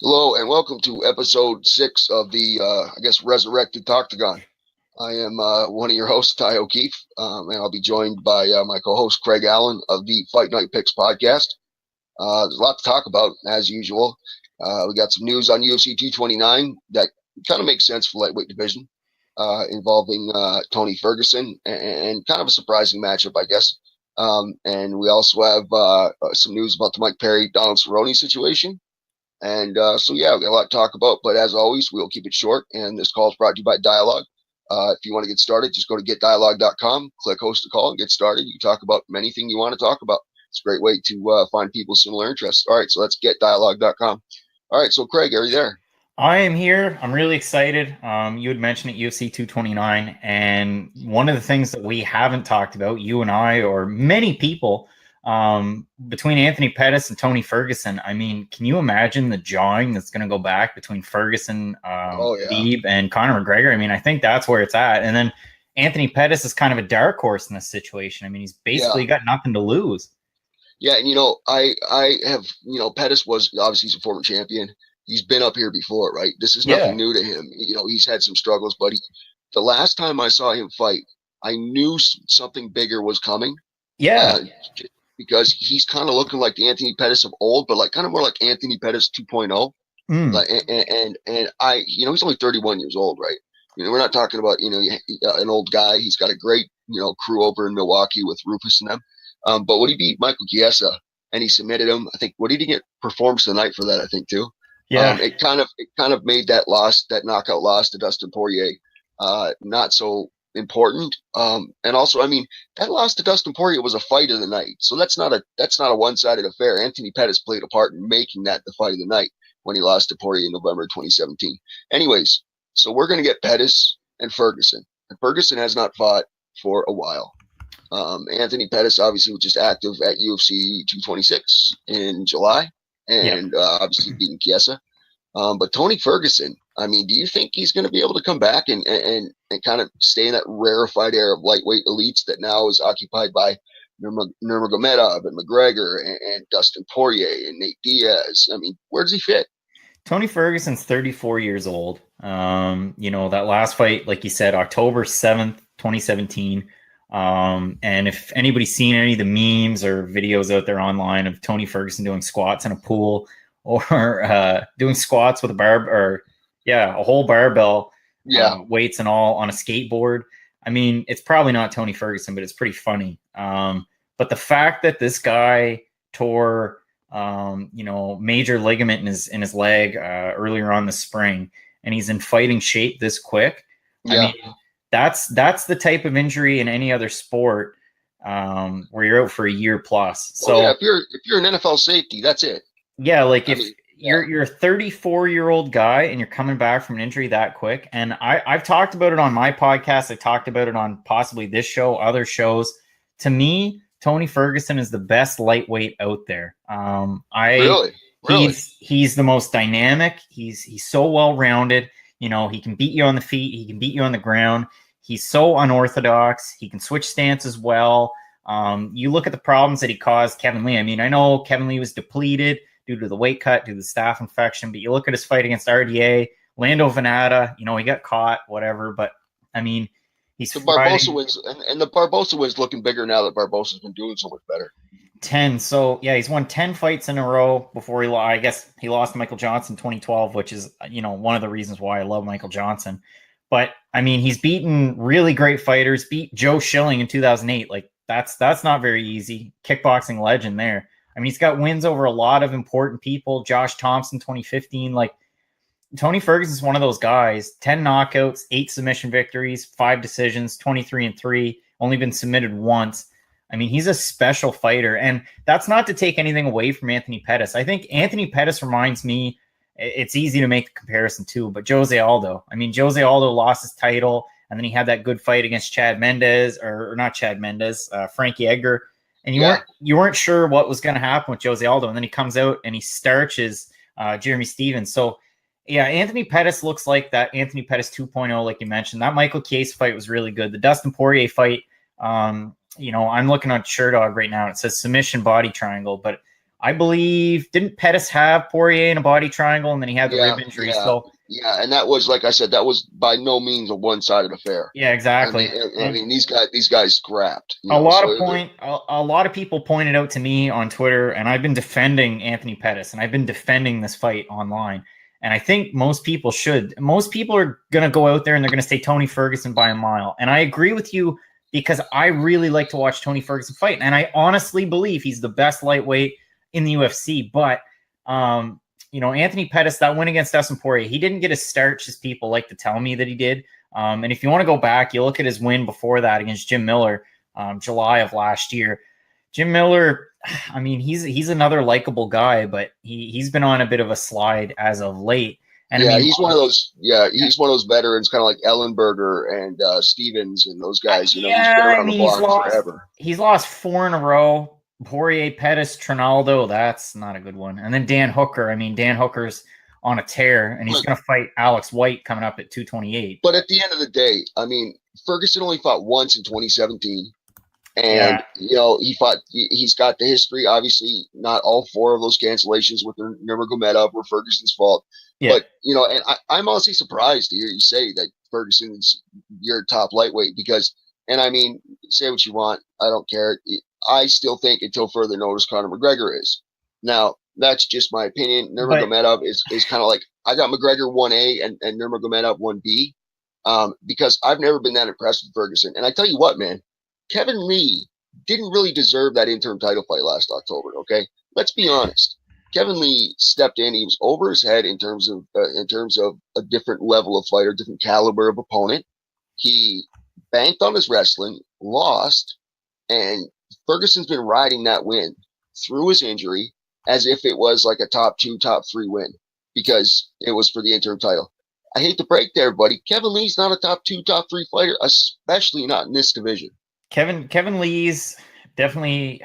Hello and welcome to episode 6 of the, resurrected Talktagon. I am one of your hosts, Ty O'Keefe, and I'll be joined by my co-host, Craig Allen of the Fight Night Picks podcast. There's a lot to talk about, as usual. We got some news on UFC 229 that kind of makes sense for the lightweight division, involving Tony Ferguson, and kind of a surprising matchup, I guess. And we also have some news about the Mike Perry, Donald Cerrone situation. And we got a lot to talk about, but as always, we'll keep it short. And this call is brought to you by Dialogue. If you want to get started, just go to getdialogue.com, click host a call, and get started. You can talk about anything you want to talk about. It's a great way to find people with similar interests. All right, so let's getdialogue.com. All right, so Craig, are you there? I am here. I'm really excited. You had mentioned at UFC 229, and one of the things that we haven't talked about, you and I, or many people, between Anthony Pettis and Tony Ferguson. I mean, can you imagine the jawing that's going to go back between Ferguson, Khabib, and Conor McGregor? I mean, I think that's where it's at. And then Anthony Pettis is kind of a dark horse in this situation. I mean, he's basically got nothing to lose. Yeah, and I have, Pettis was obviously he's a former champion. He's been up here before, right? This is nothing new to him. He's had some struggles, but the last time I saw him fight, I knew something bigger was coming. Yeah. Because he's kind of looking like the Anthony Pettis of old, but like kind of more like Anthony Pettis 2.0. Like, and I, he's only 31 years old, right? We're not talking about, an old guy. He's got a great, crew over in Milwaukee with Rufus and them. But when he beat Michael Chiesa and he submitted him, I think, what did he get performance of the night for that? I think too. Yeah. It kind of made that knockout loss to Dustin Poirier, not so important. And also, I mean, that loss to Dustin Poirier was a fight of the night. So that's not a one-sided affair. Anthony Pettis played a part in making that the fight of the night when he lost to Poirier in November 2017. Anyways, so we're going to get Pettis and Ferguson. And Ferguson has not fought for a while. Anthony Pettis obviously was just active at UFC 226 in July and obviously beating Chiesa. But Tony Ferguson, I mean, do you think he's going to be able to come back and kind of stay in that rarefied era of lightweight elites that now is occupied by Nurmagomedov and McGregor and Dustin Poirier and Nate Diaz? I mean, where does he fit? Tony Ferguson's 34 years old. That last fight, like you said, October 7th, 2017. And if anybody's seen any of the memes or videos out there online of Tony Ferguson doing squats in a pool or doing squats with a whole barbell, weights and all on a skateboard. I mean, it's probably not Tony Ferguson, but it's pretty funny. But the fact that this guy tore, major ligament in his leg earlier on this spring, and he's in fighting shape this quick. I mean, that's the type of injury in any other sport where you're out for a year plus. So if you're an NFL safety, that's it. Yeah, like you're a 34-year-old guy and you're coming back from an injury that quick. And I've talked about it on my podcast. I talked about it on possibly this show, other shows. To me, Tony Ferguson is the best lightweight out there. Really? He's the most dynamic. He's so well-rounded. He can beat you on the feet. He can beat you on the ground. He's so unorthodox. He can switch stances well. You look at the problems that he caused Kevin Lee. I mean, I know Kevin Lee was depleted due to the weight cut, due to the staph infection, but you look at his fight against RDA, Lando Venata, he got caught, whatever. But I mean, he's the Barbosa wins, and the Barbosa wins looking bigger now that Barbosa's been doing so much better. 10. So yeah, he's won 10 fights in a row before I guess he lost to Michael Johnson 2012, which is, one of the reasons why I love Michael Johnson. But I mean, he's beaten really great fighters, beat Joe Schilling in 2008. Like that's not very easy. Kickboxing legend there. I mean, he's got wins over a lot of important people. Josh Thompson, 2015. Like, Tony Ferguson's one of those guys. 10 knockouts, 8 submission victories, 5 decisions, 23-3. Only been submitted once. I mean, he's a special fighter. And that's not to take anything away from Anthony Pettis. I think Anthony Pettis reminds me, it's easy to make the comparison too, but Jose Aldo. I mean, Jose Aldo lost his title, and then he had that good fight against Chad Mendes, or not Chad Mendes, Frankie Edgar. And you weren't sure what was going to happen with Jose Aldo. And then he comes out and he starches Jeremy Stevens. So, yeah, Anthony Pettis looks like that Anthony Pettis 2.0, like you mentioned. That Michael Chiesa fight was really good. The Dustin Poirier fight, I'm looking on Sherdog right now. It says submission body triangle. But I believe, didn't Pettis have Poirier in a body triangle, and then he had the rib injury? So and that was, like I said, that was by no means a one-sided affair. Yeah, exactly. I mean, these guys scrapped. A lot of people pointed out to me on Twitter, and I've been defending Anthony Pettis, and I've been defending this fight online. And I think most people should. Most people are going to go out there and they're going to say Tony Ferguson by a mile. And I agree with you because I really like to watch Tony Ferguson fight. And I honestly believe he's the best lightweight in the UFC. But, Anthony Pettis, that win against Dustin Poirier, he didn't get a starch as people like to tell me that he did. And if you want to go back, you look at his win before that against Jim Miller, July of last year. Jim Miller, I mean, he's another likable guy, but he's been on a bit of a slide as of late. And yeah, I mean, he's one of those veterans, kind of like Ellenberger and Stevens and those guys. He's been around the block forever. He's lost 4 in a row. Poirier, Pettis, Trinaldo, that's not a good one. And then Dan Hooker. I mean, Dan Hooker's on a tear, and he's going to fight Alex White coming up at 228. But at the end of the day, I mean, Ferguson only fought once in 2017. And, he's got the history. Obviously, not all 4 of those cancellations with Nurmagomedov were Ferguson's fault. Yeah. But, and I'm honestly surprised to hear you say that Ferguson's your top lightweight because, and I mean, say what you want. I don't care. I still think until further notice, Conor McGregor is. Now, that's just my opinion. Nurmagomedov is kind of like, I got McGregor 1A and Nurmagomedov 1B because I've never been that impressed with Ferguson. And I tell you what, man, Kevin Lee didn't really deserve that interim title fight last October, okay? Let's be honest. Kevin Lee stepped in. He was over his head in terms of a different level of fighter, different caliber of opponent. He banked on his wrestling, lost, and Ferguson's been riding that win through his injury as if it was like a top 2, top 3 win because it was for the interim title. I hate to break there, buddy. Kevin Lee's not a top 2, top 3 fighter, especially not in this division. Kevin Lee's definitely,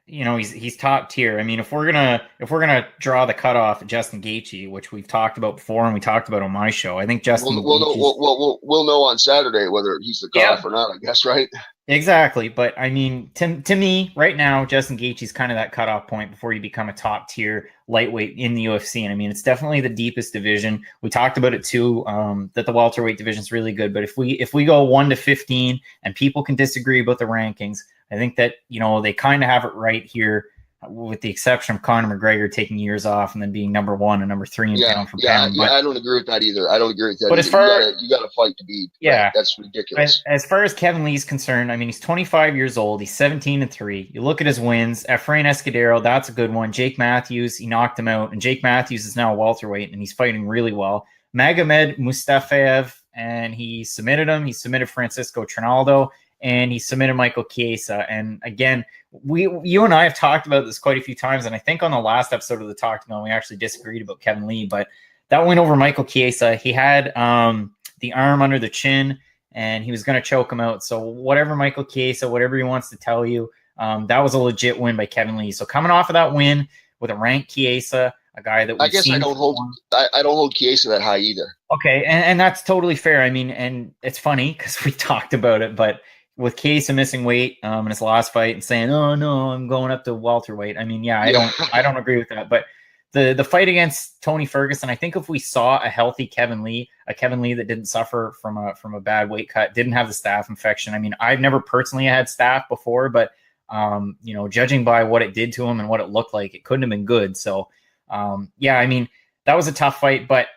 he's top tier. I mean, if we're gonna draw the cutoff at Justin Gaethje, which we've talked about before and we talked about on my show, I think Justin. We'll know on Saturday whether he's the cutoff or not. I guess, right? Exactly, but I mean, to me, right now, Justin Gaethje's kind of that cutoff point before you become a top tier lightweight in the UFC. And I mean, it's definitely the deepest division. We talked about it too, that the welterweight division is really good. But if we go 1 to 15, and people can disagree about the rankings, I think that they kind of have it right here, with the exception of Conor McGregor taking years off and then being number 1 and number 3 in pound for pound. But I don't agree with that either. But as far you got to fight to beat. Yeah, that's ridiculous. As far as Kevin Lee's concerned, I mean, he's 25 years old. He's 17-3. You look at his wins. Efrain Escudero, that's a good one. Jake Matthews, he knocked him out, and Jake Matthews is now a welterweight, and he's fighting really well. Magomed Mustafaev, and he submitted him. He submitted Francisco Trinaldo, and he submitted Michael Chiesa. And again, you and I have talked about this quite a few times, and I think on the last episode of the Talktagon, we actually disagreed about Kevin Lee, but that win over Michael Chiesa, he had the arm under the chin, and he was going to choke him out. So whatever Michael Chiesa, whatever he wants to tell you, that was a legit win by Kevin Lee. So coming off of that win with a ranked Chiesa, a guy that I guess I don't hold Chiesa that high either. Okay, and that's totally fair. I mean, and it's funny because we talked about it, but with Chiesa missing weight in his last fight and saying, "Oh no, I'm going up to welterweight." I mean, I don't agree with that. But the fight against Tony Ferguson, I think if we saw a healthy Kevin Lee, a Kevin Lee that didn't suffer from a bad weight cut, didn't have the staph infection. I mean, I've never personally had staph before, but judging by what it did to him and what it looked like, it couldn't have been good. So I mean, that was a tough fight, but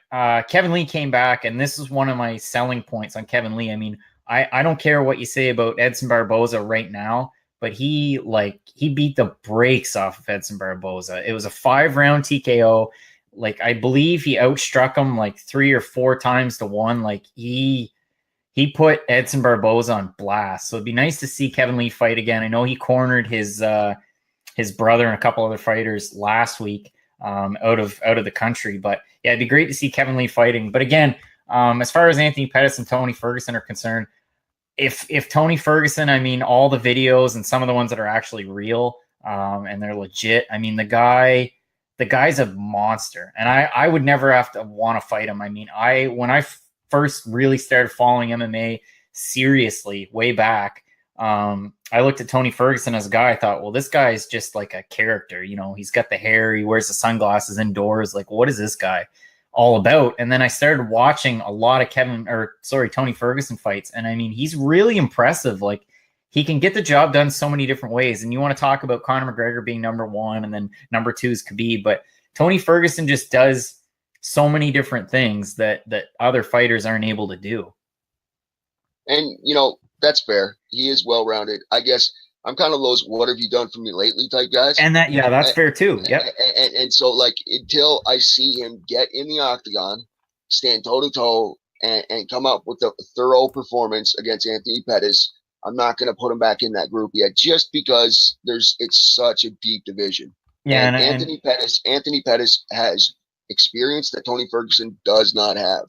Kevin Lee came back, and this is one of my selling points on Kevin Lee. I mean, I don't care what you say about Edson Barboza right now, but he beat the brakes off of Edson Barboza. It was a 5-round TKO. Like, I believe he outstruck him like 3 or 4 times to 1. Like, he put Edson Barboza on blast. So it'd be nice to see Kevin Lee fight again. I know he cornered his brother and a couple other fighters last week out of the country, but yeah, it'd be great to see Kevin Lee fighting. But again, as far as Anthony Pettis and Tony Ferguson are concerned, if Tony Ferguson, I mean, all the videos and some of the ones that are actually real and they're legit, I mean, the guy's a monster, and I would never have to want to fight him. I mean, when I first really started following MMA seriously way back, I looked at Tony Ferguson as a guy. I thought, well, this guy is just like a character. You know, he's got the hair, he wears the sunglasses indoors. Like, what is this guy all about? And then I started watching a lot of Tony Ferguson fights, and I mean, he's really impressive. Like, he can get the job done so many different ways. And you want to talk about Conor McGregor being number one, and then number two is Khabib, but Tony Ferguson just does so many different things that other fighters aren't able to do. And, you know, that's fair. He is well-rounded. I guess I'm kind of those "what have you done for me lately" type guys. And that's fair too. Yep. And so, like, until I see him get in the octagon, stand toe-to-toe, and come up with a thorough performance against Anthony Pettis, I'm not going to put him back in that group yet, just because it's such a deep division. Yeah, and Anthony Pettis has experience that Tony Ferguson does not have.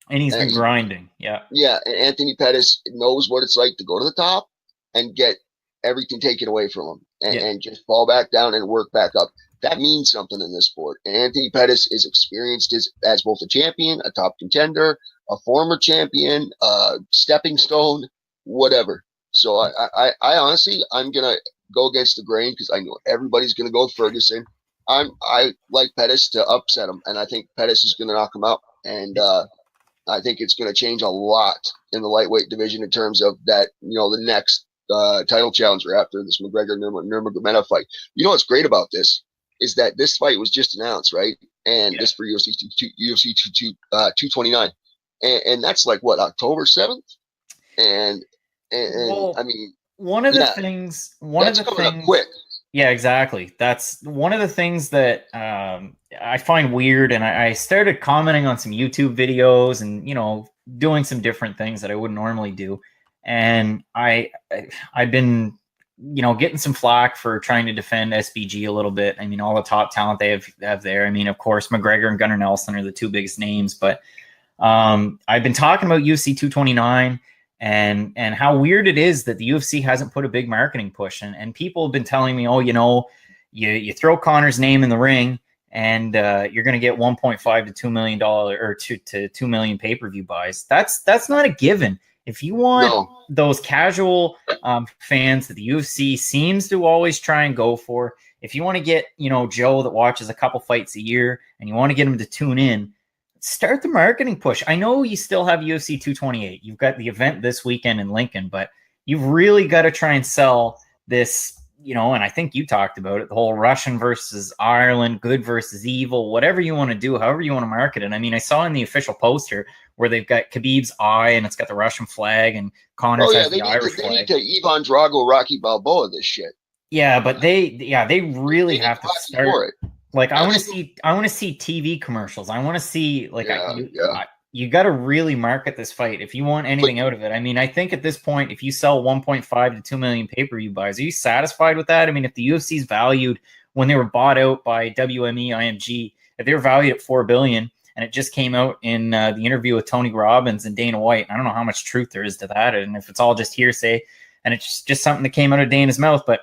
And he's been grinding. Yeah. Yeah. And Anthony Pettis knows what it's like to go to the top and get everything taken away from him and just fall back down and work back up. That means something in this sport. And Anthony Pettis is experienced as both a champion, a top contender, a former champion, stepping stone, whatever. So I honestly, I'm going to go against the grain because I know everybody's going to go with Ferguson. I like Pettis to upset him, and I think Pettis is going to knock him out. And I think it's going to change a lot in the lightweight division in terms of that, you know, the next title challenger after this McGregor-Nurmagomedov fight. You know what's great about this is that this fight was just announced, right? And this for UFC 229. And that's like, what, October 7th? And well, I mean, one of the things up quick. Yeah, exactly. That's one of the things that I find weird, and I started commenting on some YouTube videos and, you know, doing some different things that I wouldn't normally do. And I've been, you know, getting some flack for trying to defend SBG a little bit. I mean, all the top talent they have there. I mean, of course, McGregor and Gunnar Nelson are the two biggest names, but I've been talking about UFC 229 and how weird it is that the UFC hasn't put a big marketing push. And people have been telling me, oh, you know, you throw Conor's name in the ring and you're going to get $1.5 to $2 million or to 2 million pay-per-view buys. That's not a given. If you want those casual fans that the UFC seems to always try and go for, if you want to get, you know, Joe that watches a couple fights a year and you want to get him to tune in, start the marketing push. I know you still have UFC 228. You've got the event this weekend in Lincoln, but you've really got to try and sell this, you know, and I think you talked about it, the whole Russian versus Ireland, good versus evil, whatever you want to do, however you want to market it. I mean, I saw in the official poster where they've got Khabib's eye and it's got the Russian flag and Conor's has the Irish flag. They need to Ivan Drago, Rocky Balboa this shit. Yeah, but they really have to start for it. Like, I want to see TV commercials. I want to see, like, you got to really market this fight if you want anything out of it. I mean, I think at this point, if you sell 1.5 to 2 million pay-per-view buys, are you satisfied with that? I mean, if the UFC's valued when they were bought out by WME, IMG, if they were valued at $4 billion, and it just came out in the interview with Tony Robbins and Dana White, I don't know how much truth there is to that, and if it's all just hearsay, and it's just something that came out of Dana's mouth, but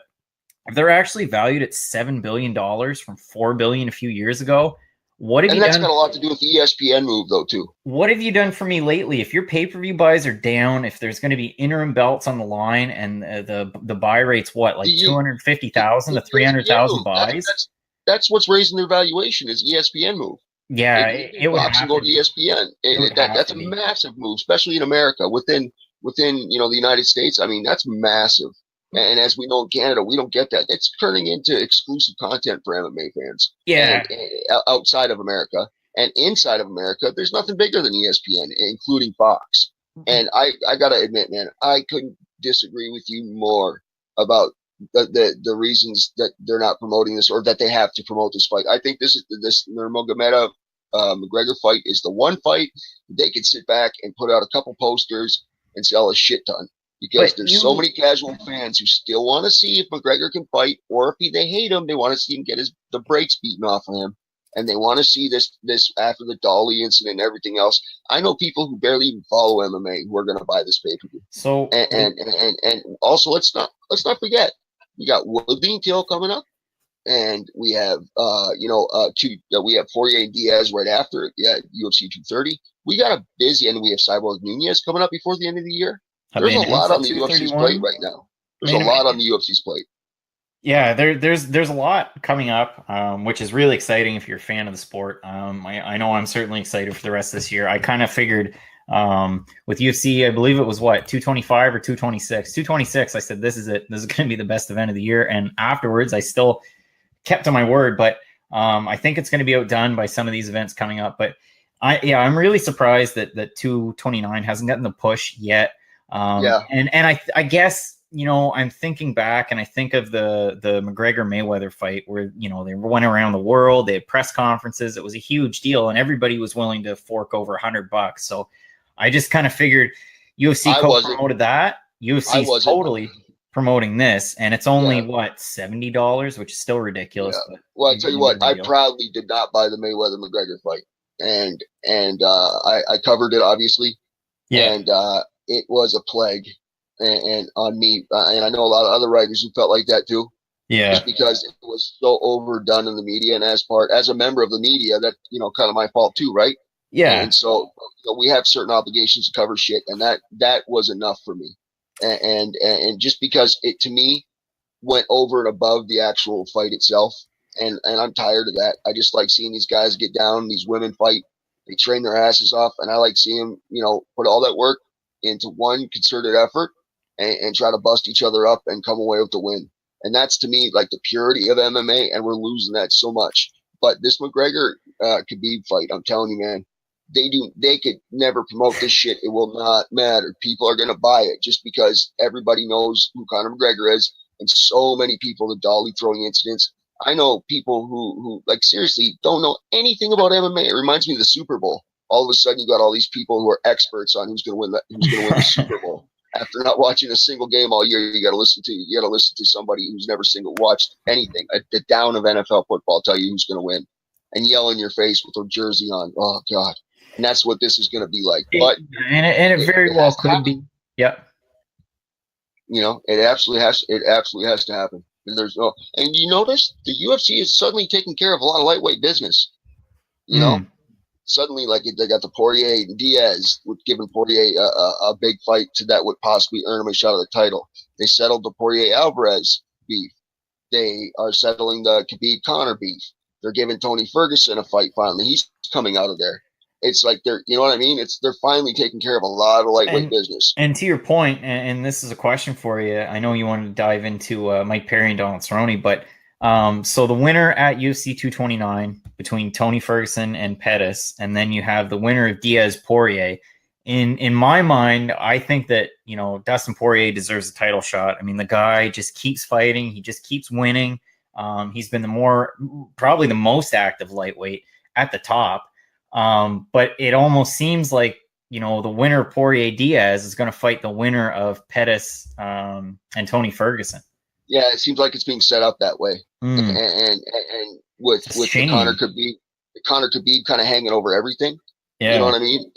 if they're actually valued at $7 billion from $4 billion a few years ago, what have you done? And that's got a lot to do with the ESPN move, though, too. What have you done for me lately? If your pay-per-view buys are down, if there's going to be interim belts on the line, and the buy rate's what, like 250,000 to 300,000 buys? That's what's raising their valuation is ESPN move. Yeah, it would have to go to ESPN. That's a massive move, especially in America, within you know, the United States. I mean, that's massive. And as we know in Canada, we don't get that. It's turning into exclusive content for MMA fans. Yeah. And outside of America and inside of America, there's nothing bigger than ESPN, including Fox. And I got to admit, man, I couldn't disagree with you more about the reasons that they're not promoting this or that they have to promote this fight. I think this Nurmagomedov McGregor fight is the one fight they can sit back and put out a couple posters and sell a shit ton. Because there's so many casual fans who still want to see if McGregor can fight, or if they hate him, they want to see him get the brakes beaten off of him, and they want to see this after the Dolly incident and everything else. I know people who barely even follow MMA who are going to buy this pay-per-view. So and also let's not forget, we got Woodley Till coming up, and we have we have Poirier and Diaz right after it. Yeah, UFC 230. We got a busy, and we have Cyborg Nunez coming up before the end of the year. There's a lot on the UFC's plate right now. There's a lot on the UFC's plate. Yeah, there's a lot coming up, which is really exciting if you're a fan of the sport. I know I'm certainly excited for the rest of this year. I kind of figured with UFC, I believe it was what 225 or 226. 226. I said this is it. This is going to be the best event of the year. And afterwards, I still kept to my word, but I think it's going to be outdone by some of these events coming up. But I'm really surprised that 229 hasn't gotten the push yet. And I guess, you know, I'm thinking back and I think of the McGregor Mayweather fight where, you know, they went around the world, they had press conferences. It was a huge deal and everybody was willing to fork over $100. So I just kind of figured UFC co-promoted that. UFC is totally promoting this, and it's only what $70, which is still ridiculous. Yeah. Well, I tell you what, I proudly did not buy the Mayweather McGregor fight, and I covered it obviously, and it was a plague, and on me, and I know a lot of other writers who felt like that too. Yeah, just because it was so overdone in the media, and as a member of the media, that, you know, kind of my fault too, right? Yeah, and so we have certain obligations to cover shit, and that was enough for me. And just because it to me went over and above the actual fight itself, and I'm tired of that. I just like seeing these guys get down, these women fight, they train their asses off, and I like seeing them, you know, put all that work into one concerted effort and try to bust each other up and come away with the win. And that's to me like the purity of MMA, and we're losing that so much. But this McGregor Khabib fight, I'm telling you, man, they could never promote this shit. It will not matter. People are gonna buy it just because everybody knows who Conor McGregor is, and so many people, the dolly throwing incidents. I know people who like seriously don't know anything about MMA. It reminds me of the Super Bowl. All of a sudden, you got all these people who are experts on who's gonna win the Super Bowl. After not watching a single game all year, you got to listen to somebody who's never watched anything. The down of NFL football tell you who's going to win, and yell in your face with their jersey on. Oh God. And that's what this is going to be like. But it very well could be. Yep. You know, it absolutely has to happen. And and you notice the UFC is suddenly taking care of a lot of lightweight business. You know, suddenly like they got the Poirier and Diaz, giving Poirier a big fight that would possibly earn him a shot at the title. They settled the Poirier Alvarez beef. They are settling the Khabib Conor beef. They're giving Tony Ferguson a fight finally. He's coming out of there. It's like you know what I mean? They're finally taking care of a lot of lightweight business. And to your point, and this is a question for you. I know you wanted to dive into Mike Perry and Donald Cerrone, but so the winner at UFC 229 between Tony Ferguson and Pettis, and then you have the winner of Diaz Poirier. In my mind, I think that, you know, Dustin Poirier deserves a title shot. I mean, the guy just keeps fighting. He just keeps winning. He's been probably the most active lightweight at the top. But it almost seems like, you know, the winner of Poirier Diaz is going to fight the winner of Pettis and Tony Ferguson. Yeah, it seems like it's being set up that way. And with the Conor Khabib kind of hanging over everything. Yeah. You know what I mean?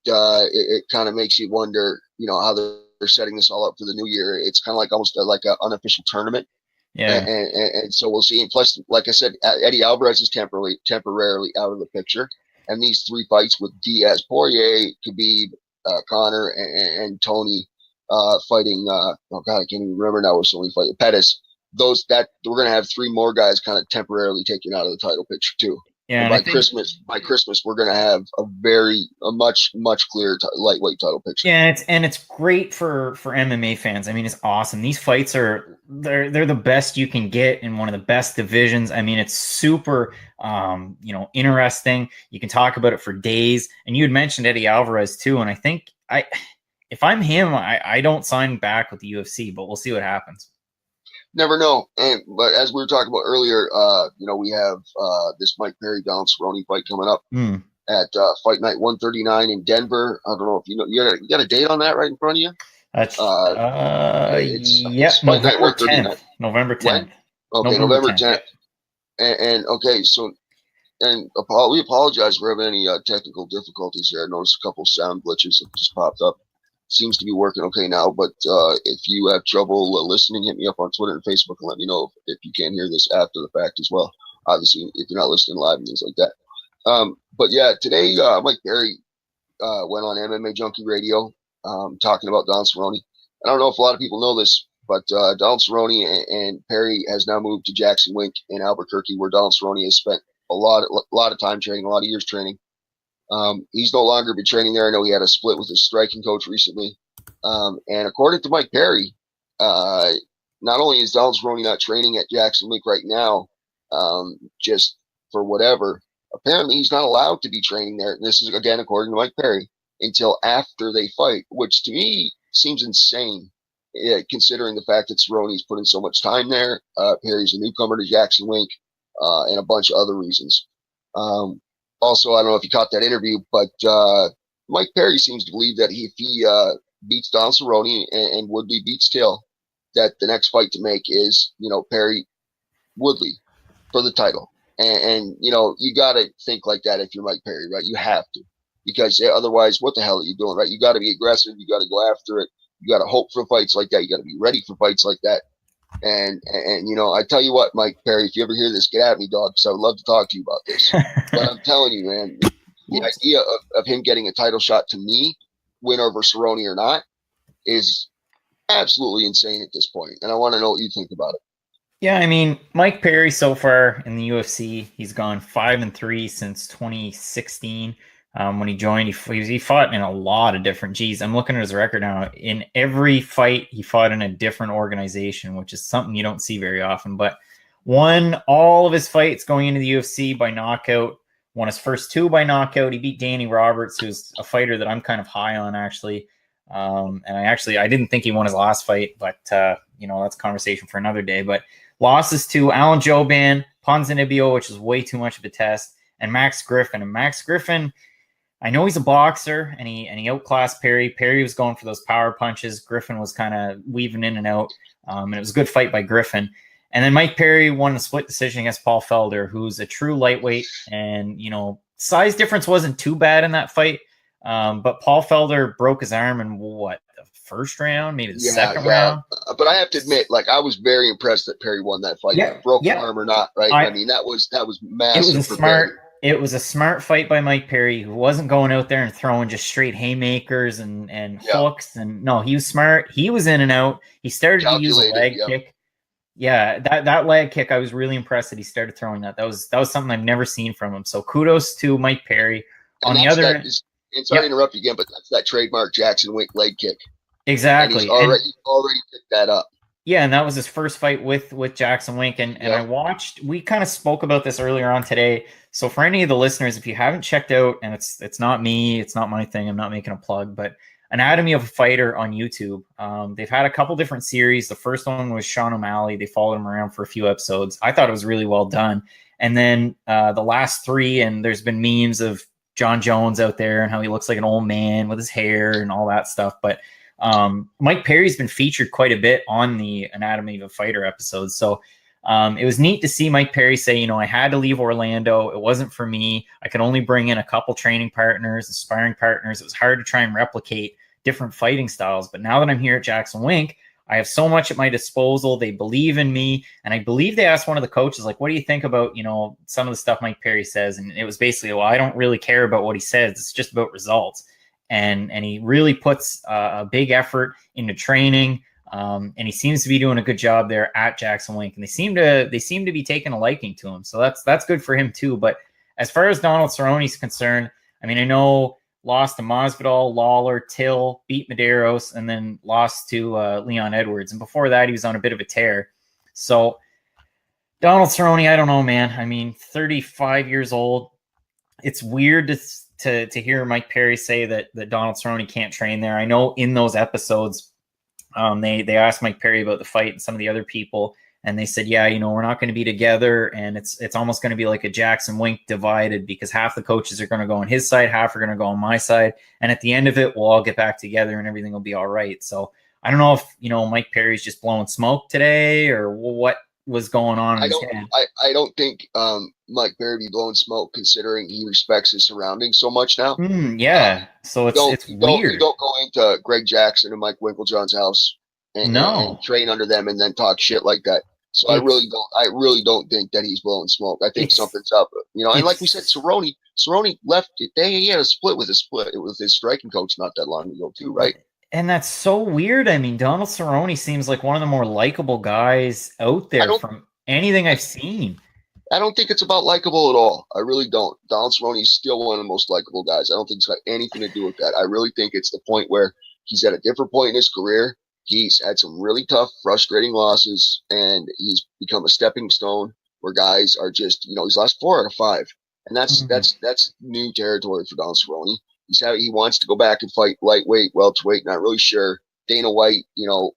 It kind of makes you wonder, you know, how they're setting this all up for the new year. It's kind of like almost like an unofficial tournament. Yeah. And so we'll see. And plus, like I said, Eddie Alvarez is temporarily out of the picture. And these three fights with Diaz, Poirier, Khabib, Conor, and Tony fighting. Oh God, I can't even remember now. We're so many fighting Pettis. We're going to have three more guys kind of temporarily taken out of the title picture too. Yeah. And by Christmas, we're going to have a much clearer lightweight title picture. Yeah, it's great for MMA fans. I mean, it's awesome. These fights they're the best you can get in one of the best divisions. I mean, it's super, you know, interesting. You can talk about it for days. And you had mentioned Eddie Alvarez too. And I think if I'm him, I don't sign back with the UFC, but we'll see what happens. Never know. But as we were talking about earlier, you know, we have this Mike Perry Donald Cerrone fight coming up at Fight Night 139 in Denver. I don't know if you know. You got a date on that right in front of you? That's it's November 10th. November 10th. When? Okay, November 10th. And okay, so we apologize for having any technical difficulties here. I noticed a couple sound glitches that just popped up. Seems to be working okay now, but if you have trouble listening, hit me up on Twitter and Facebook and let me know if you can't hear this after the fact as well. Obviously, if you're not listening live and things like that. But yeah, today Mike Perry went on MMA Junkie Radio talking about Don Cerrone. I don't know if a lot of people know this, But Donald Cerrone and Perry has now moved to Jackson Wink in Albuquerque, where Donald Cerrone has spent a lot of time training, a lot of years training. He's no longer been training there. I know he had a split with his striking coach recently. And according to Mike Perry, not only is Donald Cerrone not training at Jackson Wink right now, just for whatever, apparently he's not allowed to be training there. This is, again, according to Mike Perry, until after they fight, which to me seems insane, considering the fact that Cerrone's put in so much time there. Perry's a newcomer to Jackson Wink, and a bunch of other reasons. Also, I don't know if you caught that interview, but Mike Perry seems to believe that if he beats Donald Cerrone and Woodley beats Till, that the next fight to make is, Perry Woodley for the title. And you got to think like that if you're Mike Perry, right? You have to, because otherwise, what the hell are you doing, right? You got to be aggressive. You got to go after it. You got to hope for fights like that. You got to be ready for fights like that. And I tell you what, Mike Perry, if you ever hear this, get at me, dog, because I would love to talk to you about this. But I'm telling you, man, the idea of him getting a title shot, to me, win over Cerrone or not, is absolutely insane at this point. And I want to know what you think about it. Yeah, I mean, Mike Perry so far in the UFC, he's gone 5-3 since 2016. When he joined, he fought in a lot of different G's. I'm looking at his record now. In every fight, he fought in a different organization, which is something you don't see very often. But won all of his fights going into the UFC by knockout. Won his first 2 by knockout. He beat Danny Roberts, who's a fighter that I'm kind of high on, actually. And I didn't think he won his last fight, but that's a conversation for another day. But losses to Alan Jouban, Ponzinibbio, which is way too much of a test, and Max Griffin. And Max Griffin, I know he's a boxer, and he outclassed Perry. Perry was going for those power punches. Griffin was kind of weaving in and out, and it was a good fight by Griffin. And then Mike Perry won a split decision against Paul Felder, who's a true lightweight, and size difference wasn't too bad in that fight. But Paul Felder broke his arm in the first round, maybe the second round. But I have to admit, I was very impressed that Perry won that fight. Yeah, broke an arm or not, right? I mean, that was massive. It was a smart fight by Mike Perry, who wasn't going out there and throwing just straight haymakers and hooks. And no, he was smart. He was in and out. He started to use a leg kick. Yeah, that leg kick, I was really impressed that he started throwing that. That was something I've never seen from him. So kudos to Mike Perry. On the other end, sorry to interrupt you again, but that's that trademark Jackson Wink leg kick. Exactly. And he's already picked that up. Yeah, and that was his first fight with Jackson Wink. And I watched, we kind of spoke about this earlier on today. So for any of the listeners, if you haven't checked out, and it's not me, it's not my thing, I'm not making a plug, but Anatomy of a Fighter on YouTube. They've had a couple different series. The first one was Sean O'Malley. They followed him around for a few episodes. I thought it was really well done. And then the last 3, and there's been memes of John Jones out there and how he looks like an old man with his hair and all that stuff. But Mike Perry's been featured quite a bit on the Anatomy of a Fighter episodes. So it was neat to see Mike Perry say, I had to leave Orlando. It wasn't for me. I could only bring in a couple training partners, sparring partners. It was hard to try and replicate different fighting styles. But now that I'm here at Jackson Wink, I have so much at my disposal. They believe in me. And I believe they asked one of the coaches, what do you think about, some of the stuff Mike Perry says? And it was basically, well, I don't really care about what he says. It's just about results. And he really puts a big effort into training. And he seems to be doing a good job there at Jackson Wink. And they seem to be taking a liking to him. So that's good for him too. But as far as Donald Cerrone's concerned, I mean, I know lost to Masvidal, Lawler, Till, beat Medeiros, and then lost to Leon Edwards. And before that, he was on a bit of a tear. So Donald Cerrone, I don't know, man. I mean, 35 years old. It's weird to hear Mike Perry say that Donald Cerrone can't train there. I know in those episodes, they asked Mike Perry about the fight and some of the other people, and they said, yeah, we're not going to be together, and it's almost going to be like a Jackson Wink divided, because half the coaches are going to go on his side, half are going to go on my side, and at the end of it, we'll all get back together and everything will be all right. So I don't know if Mike Perry's just blowing smoke today or what was going on. I don't think Mike Perry be blowing smoke, considering he respects his surroundings so much now. So it's weird. You don't go into Greg Jackson and Mike Winklejohn's house and train under them and then talk shit like that. So I really don't think that he's blowing smoke. I think something's up. And like we said, Cerrone left it. He had a split with his striking coach not that long ago too, right? And that's so weird. I mean, Donald Cerrone seems like one of the more likable guys out I there don't. from anything I've seen. I don't think it's about likable at all. I really don't. Donald Cerrone is still one of the most likable guys. I don't think it's got anything to do with that. I really think it's the point where he's at a different point in his career. He's had some really tough, frustrating losses, and he's become a stepping stone where guys are just, he's lost 4 out of 5, and that's Mhm. that's that's new territory for Donald Cerrone. He wants to go back and fight lightweight, welterweight. Not really sure. Dana White,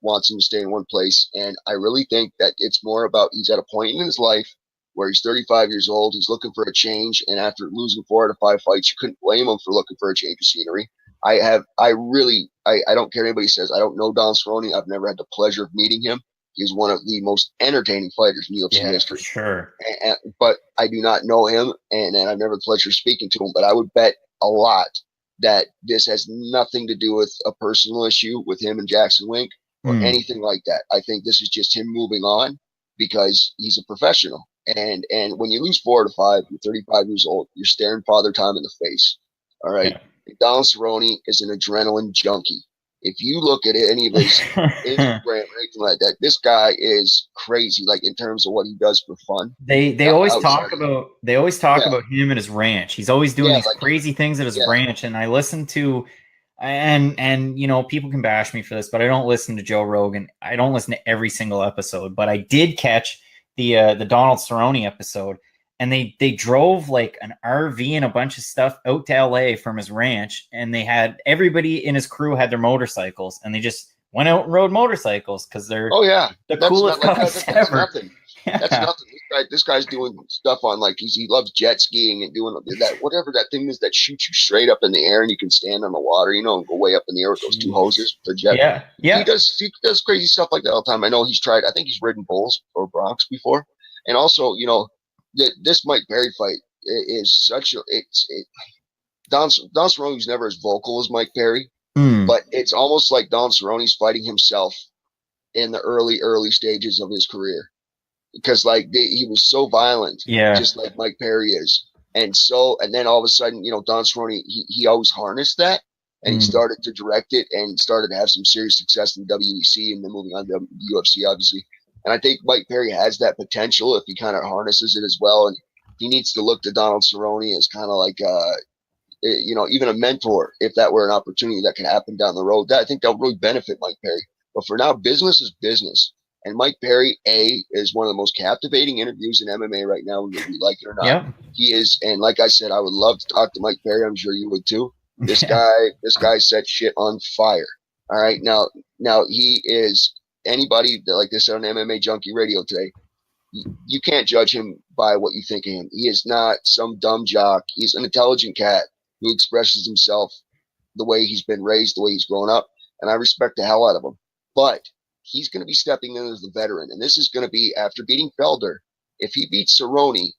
wants him to stay in one place, and I really think that it's more about he's at a point in his life where he's 35 years old. He's looking for a change. And after losing 4 out of 5 fights, you couldn't blame him for looking for a change of scenery. I don't care what anybody says. I don't know Don Cerrone. I've never had the pleasure of meeting him. He's one of the most entertaining fighters in UFC Yeah, for history. sure. But I do not know him, and I've never had the pleasure of speaking to him. But I would bet a lot that this has nothing to do with a personal issue with him and Jackson Wink or Mm. anything like that. I think this is just him moving on because he's a professional. And when you lose 4 out of 5, you're 35 years old. You're staring Father Time in the face. All right. Yeah. Donald Cerrone is an adrenaline junkie. If you look at any of his Instagram or anything like that, this guy is crazy. Like in terms of what he does for fun. They always Outside talk of, about they always talk yeah, about him and his ranch. He's always doing yeah, these like crazy things at his yeah, ranch, and I listen to and people can bash me for this, but I don't listen to Joe Rogan. I don't listen to every single episode, but I did catch the Donald Cerrone episode, and they drove like an RV and a bunch of stuff out to LA from his ranch, and they had everybody in his crew had their motorcycles, and they just went out and rode motorcycles because they're oh yeah, the that's coolest not like guys that's ever. nothing. That's Yeah. nothing. This guy's doing stuff on like he loves jet skiing and doing that whatever that thing is that shoots you straight up in the air and you can stand on the water, and go way up in the air with those two Jeez. hoses. The jet. Yeah. He Yeah. does crazy stuff like that all the time. I know he's tried. I think he's ridden bulls or broncs before, and also this Mike Perry fight is such a Don Cerrone's never as vocal as Mike Perry, Mm. but it's almost like Don Cerrone's fighting himself in the early stages of his career because he was so violent, Yeah. just like Mike Perry is, and then all of a sudden, Don Cerrone he always harnessed that, and he Mm. started to direct it and started to have some serious success in the WEC and then moving on to UFC, obviously. And I think Mike Perry has that potential if he kind of harnesses it as well, and he needs to look to Donald Cerrone as kind of like even a mentor if that were an opportunity that could happen down the road. I think that would really benefit Mike Perry. But for now, business is business. And Mike Perry, is one of the most captivating interviews in MMA right now, whether we like it or not. Yep. He is, and like I said, I would love to talk to Mike Perry. I'm sure you would too. Yeah. This guy set shit on fire. All right, now he is anybody that, like they said on MMA Junkie Radio today. You can't judge him by what you think of him. He is not some dumb jock. He's an intelligent cat who expresses himself the way he's been raised, the way he's grown up, and I respect the hell out of him. But he's going to be stepping in as the veteran, and this is going to be after beating Felder. If he beats Cerrone,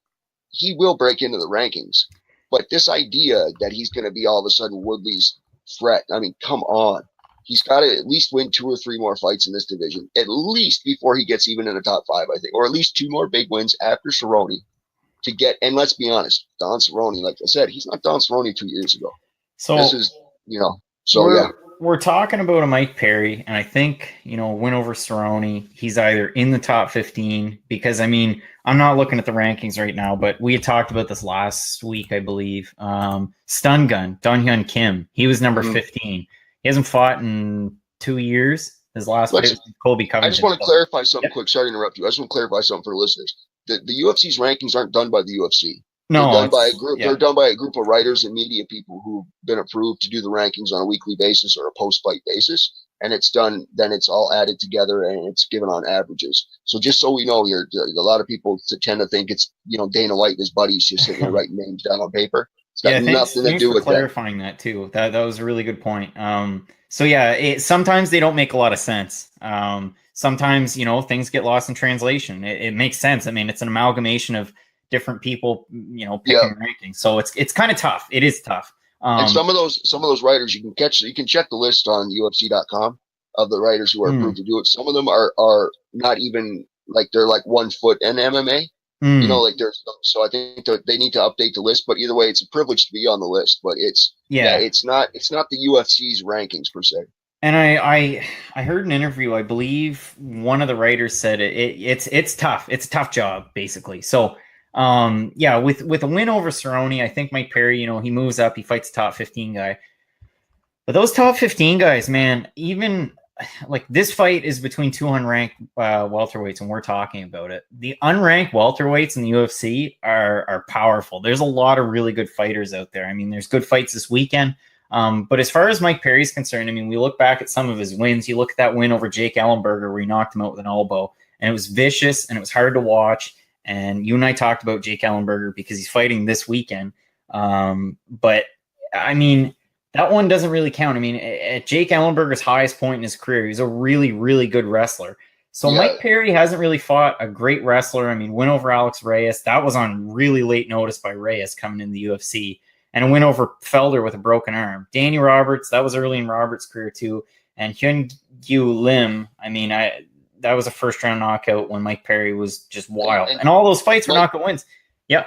he will break into the rankings. But this idea that he's going to be all of a sudden Woodley's threat, I mean, come on. He's got to at least win 2 or 3 more fights in this division, at least before he gets even in the top 5, I think, or at least 2 more big wins after Cerrone to get. And let's be honest, Don Cerrone, like I said, he's not Don Cerrone 2 years ago. This So is, so yeah. we're talking about a Mike Perry, and I think win over Cerrone. He's either in the top 15 because I mean I'm not looking at the rankings right now, but we had talked about this last week, I believe. Stun Gun Dong Hyun Kim, he was number 15. He hasn't fought in 2 years. His last fight Let's. was Colby I just Covington. want to clarify something Yep. quick. Sorry to interrupt you. I just want to clarify something for listeners. The UFC's rankings aren't done by the UFC. They're No, done by a it's group. They're yeah. done by a group of writers and media people who've been approved to do the rankings on a weekly basis or a post-fight basis, and it's done. Then it's all added together and it's given on averages. So just so we know here, a lot of people tend to think it's Dana White and his buddies just sitting there writing names down on paper. It's got Yeah, thanks. nothing to Thanks do for with that. clarifying that too. That was a really good point. So yeah, sometimes they don't make a lot of sense. Sometimes things get lost in translation. It makes sense. I mean, it's an amalgamation of different people, Yeah. picking rankings. So it's kind of tough. It is tough. And some of those writers you can check the list on UFC.com of the writers who are approved mm, to do it. Some of them are not even like they're like 1 foot in MMA. mm, Like there's so I think they need to update the list. But either way, it's a privilege to be on the list. But yeah. it's not the UFC's rankings per se. And I heard an interview. I believe one of the writers said it's tough. It's a tough job, basically. So yeah, with a win over Cerrone, I think Mike Perry, he moves up, he fights a top 15 guy. But those top 15 guys, man, even like this fight is between two unranked welterweights, and we're talking about it. The unranked welterweights in the UFC are powerful. There's a lot of really good fighters out there. I mean, there's good fights this weekend. But as far as Mike Perry's concerned, I mean, we look back at some of his wins. You look at that win over Jake Ellenberger where he knocked him out with an elbow, and it was vicious and it was hard to watch. And you and I talked about Jake Ellenberger because he's fighting this weekend. But I mean, that one doesn't really count. I mean, at Jake Ellenberger's highest point in his career, he's a really, really good wrestler. So Mike Perry hasn't really fought a great wrestler. I mean, win over Alex Reyes, that was on really late notice by Reyes coming in the UFC. And a win over Felder with a broken arm. Danny Roberts, that was early in Roberts' career too. And Hyun Gyu Lim, I mean, that was a first-round knockout when Mike Perry was just wild. And all those fights were knockout wins. Yeah.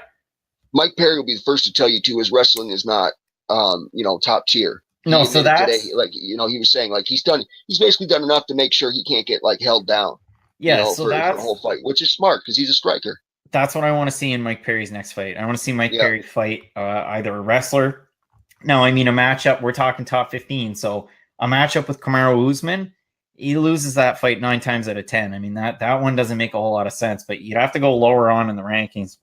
Mike Perry will be the first to tell you too, his wrestling is not top tier. No, so that's today, he was saying, like, he's basically done enough to make sure he can't get like held down. Yeah, so for the whole fight, which is smart because he's a striker. That's what I want to see in Mike Perry's next fight. I want to see Mike Perry fight either a wrestler. No, I mean a matchup. We're talking top 15. So a matchup with Kamaru Usman, he loses that fight 9 times out of 10. I mean, that one doesn't make a whole lot of sense, but you'd have to go lower on in the rankings.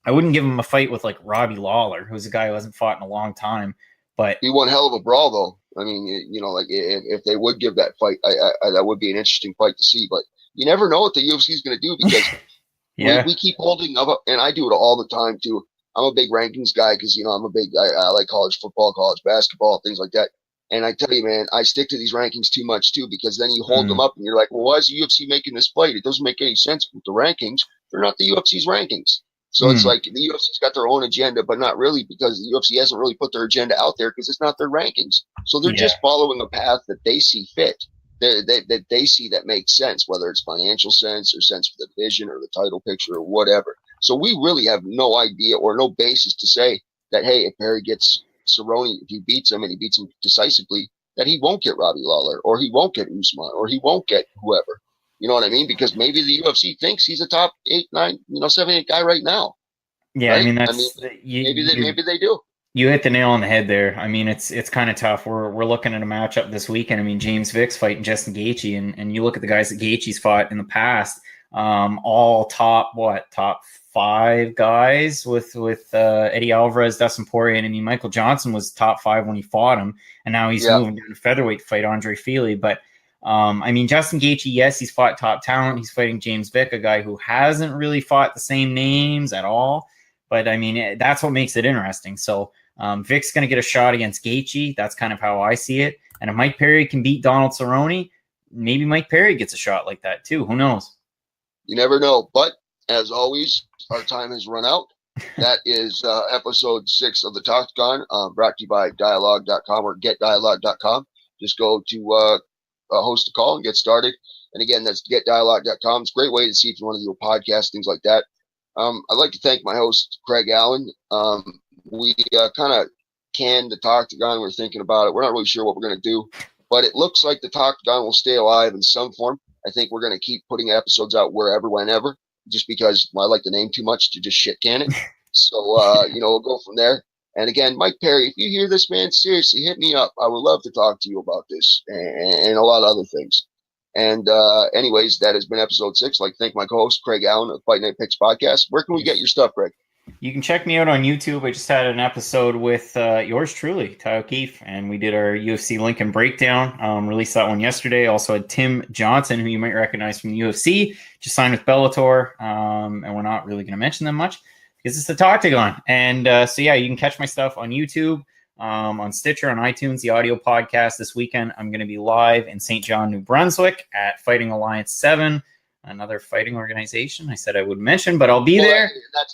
I wouldn't give him a fight with like Robbie Lawler, who's a guy who hasn't fought in a long time. But he won hell of a brawl, though. I mean, like if they would give that fight, I that would be an interesting fight to see. But you never know what the UFC is going to do because we keep holding up, and I do it all the time too. I'm a big rankings guy because I like college football, college basketball, things like that. And I tell you, man, I stick to these rankings too much too because then you hold them up and you're like, well, why is the UFC making this fight? It doesn't make any sense with the rankings. They're not the UFC's rankings. So it's like the UFC's got their own agenda, but not really because the UFC hasn't really put their agenda out there because it's not their rankings. So they're just following a path that they see fit, that they see that makes sense, whether it's financial sense or sense for the division or the title picture or whatever. So we really have no idea or no basis to say that, hey, if Perry gets Cerrone, if he beats him and he beats him decisively, that he won't get Robbie Lawler or he won't get Usman or he won't get whoever. You know what I mean? Because maybe the UFC thinks he's a top 8, 9, 7, 8 guy right now. Yeah, right? Maybe they do. You hit the nail on the head there. I mean, it's kind of tough. We're looking at a matchup this weekend. I mean, James Vick's fighting Justin Gaethje, and you look at the guys that Gaethje's fought in the past, all top 5 guys with Eddie Alvarez, Dustin Poirier, and I mean, Michael Johnson was top 5 when he fought him, and now he's moving down to featherweight to fight Andre Fili, but. I mean, Justin Gaethje, yes, he's fought top talent. He's fighting James Vick, a guy who hasn't really fought the same names at all. But, I mean, that's what makes it interesting. So Vick's going to get a shot against Gaethje. That's kind of how I see it. And if Mike Perry can beat Donald Cerrone, maybe Mike Perry gets a shot like that too. Who knows? You never know. But, as always, our time has run out. That is episode 6 of the Talktagon, brought to you by Dialogue.com or GetDialogue.com. Just go to... host a call and get started. And again, that's getdialogue.com. It's a great way to see if you want to do a podcast, things like that. I'd like to thank my host, Craig Allen. We kind of canned the Talktagon. We're thinking about it. We're not really sure what we're going to do, but it looks like the Talktagon will stay alive in some form. I think we're going to keep putting episodes out wherever, whenever, just because I like the name too much to just shit can it. So, we'll go from there. And again, Mike Perry, if you hear this, man, seriously, hit me up. I would love to talk to you about this and a lot of other things. And anyways, that has been episode 6. I'd like to thank my co-host, Craig Allen of Fight Night Picks Podcast. Where can we get your stuff, Craig? You can check me out on YouTube. I just had an episode with yours truly, Ty O'Keefe, and we did our UFC Lincoln breakdown. Released that one yesterday. Also had Tim Johnson, who you might recognize from the UFC, just signed with Bellator, and we're not really going to mention them much. Because it's the Talktagon. And you can catch my stuff on YouTube, on Stitcher, on iTunes, the audio podcast. This weekend, I'm going to be live in St. John, New Brunswick at Fighting Alliance 7, another fighting organization I said I would mention, but I'll be there.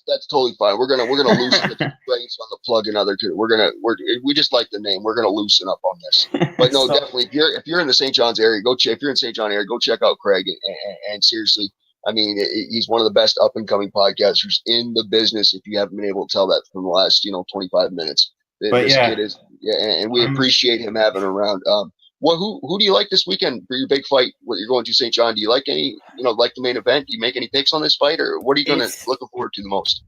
That's totally fine. We're gonna loosen the reins on the plug and other two. We just like the name. We're gonna loosen up on this. But no, definitely if you're in the St. John's area, if you're in St. John area, go check out Craig and seriously. I mean, he's one of the best up-and-coming podcasters in the business. If you haven't been able to tell that from the last, 25 minutes, and we appreciate him having around. Well, who do you like this weekend for your big fight? What you're going to St. John? Do you like any? Like the main event? Do you make any picks on this fight, or what are you going to It's looking forward to the most?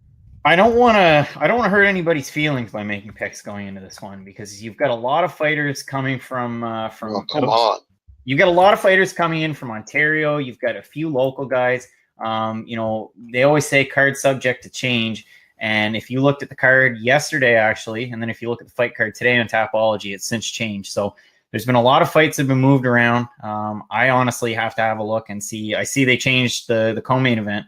I don't want to hurt anybody's feelings by making picks going into this one, because you've got a lot of fighters coming from Oh, come on. you've got a lot of fighters coming in from Ontario. You've got a few local guys. They always say card subject to change. And if you looked at the card yesterday, actually, and then if you look at the fight card today on Tapology, it's since changed. So there's been a lot of fights that have been moved around. I honestly have to have a look and see. I see they changed the co-main event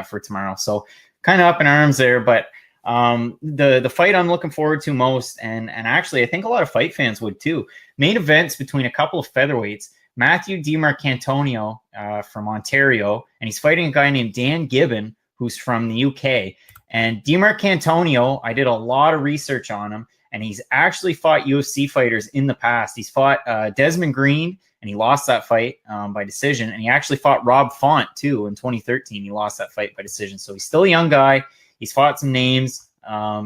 for tomorrow. So kind of up in arms there. But the fight I'm looking forward to most, and actually I think a lot of fight fans would too, main events between a couple of featherweights. Matthew DiMarcantonio from Ontario, and he's fighting a guy named Dan Gibbon, who's from the UK. And DiMarcantonio, I did a lot of research on him, and he's actually fought UFC fighters in the past. He's fought Desmond Green, and he lost that fight by decision. And he actually fought Rob Font, too, in 2013. He lost that fight by decision. So he's still a young guy. He's fought some names.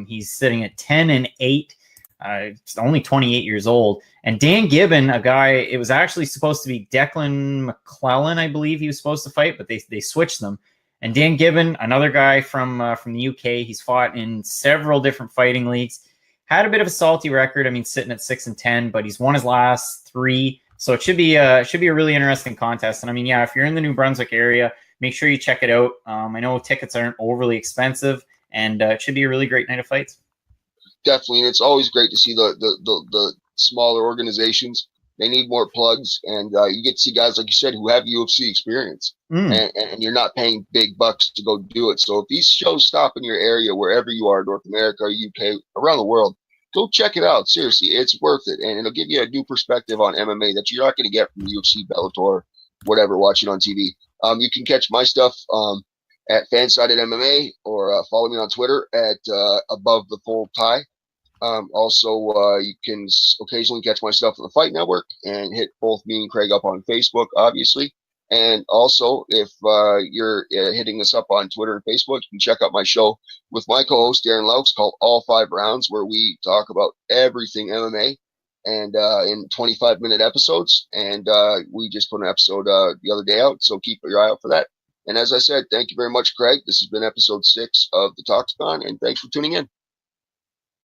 He's sitting at 10-8. He's only 28 years old. And Dan Gibbon, a guy, it was actually supposed to be Declan McClellan, I believe he was supposed to fight, but they switched them. And Dan Gibbon, another guy from the UK, he's fought in several different fighting leagues. Had a bit of a salty record. I mean, sitting at 6-10, but he's won his last 3. So it should be a really interesting contest. And I mean, yeah, if you're in the New Brunswick area, make sure you check it out. I know tickets aren't overly expensive, and it should be a really great night of fights. Definitely, and it's always great to see the smaller organizations. They need more plugs, and you get to see guys like you said who have UFC experience, and you're not paying big bucks to go do it. So if these shows stop in your area, wherever you are, North America, UK, around the world, go check it out. Seriously, it's worth it, and it'll give you a new perspective on MMA that you're not going to get from UFC, Bellator, whatever, watching on TV. You can catch my stuff at Fansided MMA, or follow me on Twitter at Above the Full Tie. Also, you can occasionally catch my stuff on the Fight Network, and hit both me and Craig up on Facebook, obviously. And also, if you're hitting us up on Twitter and Facebook, you can check out my show with my co-host Darren Laux called All 5 Rounds, where we talk about everything MMA, and in 25-minute episodes. And we just put an episode the other day out, so keep your eye out for that. And as I said, thank you very much, Craig. This has been episode 6 of the Talktagon, and thanks for tuning in.